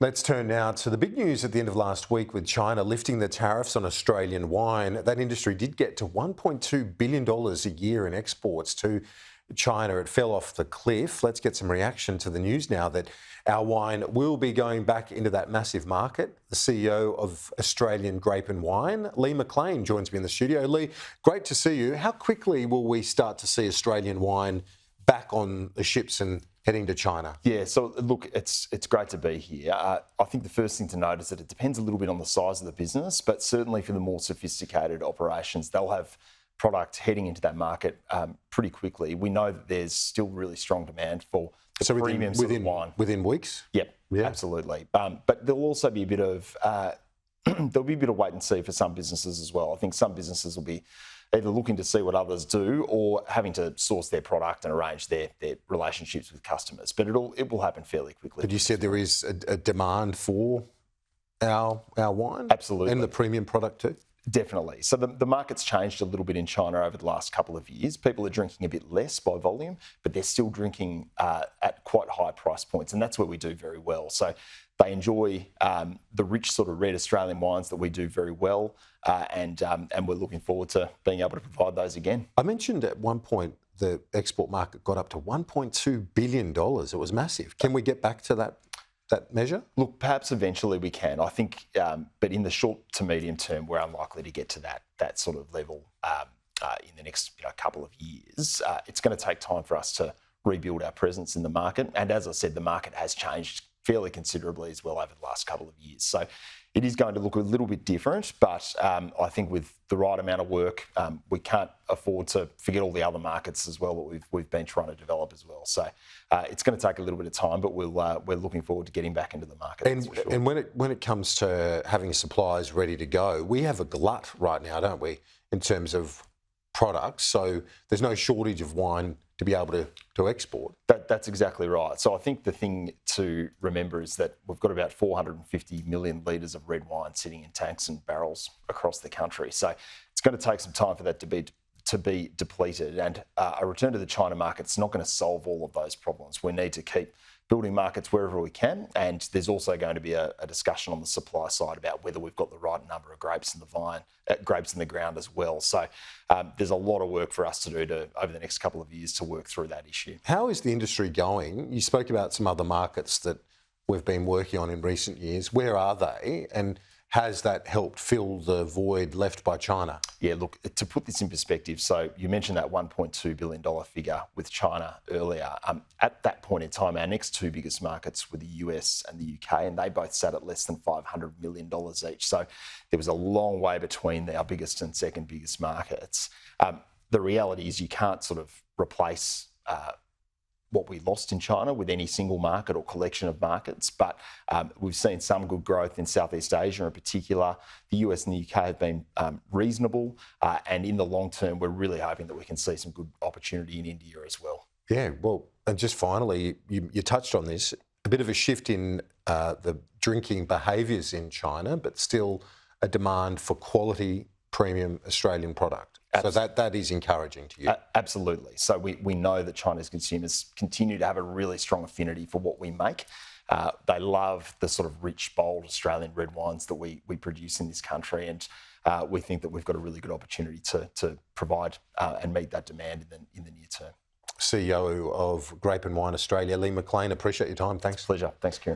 Let's turn now to the big news at the end of last week with China lifting the tariffs on Australian wine. That industry did get to $1.2 billion a year in exports to China. It fell off the cliff. Let's get some reaction to the news now that our wine will be going back into that massive market. The CEO of Australian Grape and Wine, McLean, joins me in the studio. Lee, great to see you. How quickly will we start to see Australian wine back on the ships and heading to China? Yeah, so look, it's great to be here. I think the first thing to note is that it depends a little bit on the size of the business, but certainly for the more sophisticated operations, they'll have product heading into that market pretty quickly. We know that there's still really strong demand for the premium sort of wine. Within weeks? Yep, yeah, absolutely. But there'll also be a bit of wait and see for some businesses as well. I think some businesses will be either looking to see what others do or having to source their product and arrange their relationships with customers. But it will happen fairly quickly. But you said there is a demand for our wine? Absolutely. And the premium product too? Definitely. So the market's changed a little bit in China over the last couple of years. People are drinking a bit less by volume, but they're still drinking at quite high price points, and that's where we do very well. So they enjoy the rich sort of red Australian wines that we do very well, and we're looking forward to being able to provide those again. I mentioned at one point the export market got up to $1.2 billion. It was massive. Can we get back to that measure? Look, perhaps eventually we can. I think, but in the short to medium term, we're unlikely to get to that sort of level in the next couple of years. It's going to take time for us to rebuild our presence in the market. And as I said, the market has changed fairly considerably as well over the last couple of years. So it is going to look a little bit different, but I think with the right amount of work, we can't afford to forget all the other markets as well that we've been trying to develop as well. So it's going to take a little bit of time, but we're looking forward to getting back into the market. And when it comes to having supplies ready to go, we have a glut right now, don't we, in terms of products? So there's no shortage of wine to be able to export. That's exactly right. So I think the thing to remember is that we've got about 450 million litres of red wine sitting in tanks and barrels across the country. So it's going to take some time for that to be depleted. And a return to the China market's not going to solve all of those problems. We need to keep building markets wherever we can. And there's also going to be a discussion on the supply side about whether we've got the right number of grapes in the ground as well. So there's a lot of work for us to do over the next couple of years to work through that issue. How is the industry going? You spoke about some other markets that we've been working on in recent years. Where are they? And has that helped fill the void left by China? Yeah, look, to put this in perspective, so you mentioned that $1.2 billion figure with China earlier. At that point in time, our next two biggest markets were the US and the UK, and they both sat at less than $500 million each. So there was a long way between our biggest and second biggest markets. The reality is you can't sort of replace what we lost in China with any single market or collection of markets. But we've seen some good growth in Southeast Asia in particular. The US and the UK have been reasonable. And in the long term, we're really hoping that we can see some good opportunity in India as well. Yeah, well, and just finally, you touched on this, a bit of a shift in the drinking behaviours in China, but still a demand for quality premium Australian product. So that is encouraging to you? Absolutely. So we know that China's consumers continue to have a really strong affinity for what we make. They love the sort of rich, bold Australian red wines that we produce in this country, and we think that we've got a really good opportunity to provide and meet that demand in the near term. CEO of Grape and Wine Australia, McLean, appreciate your time. Thanks. Pleasure. Thanks, Kieran.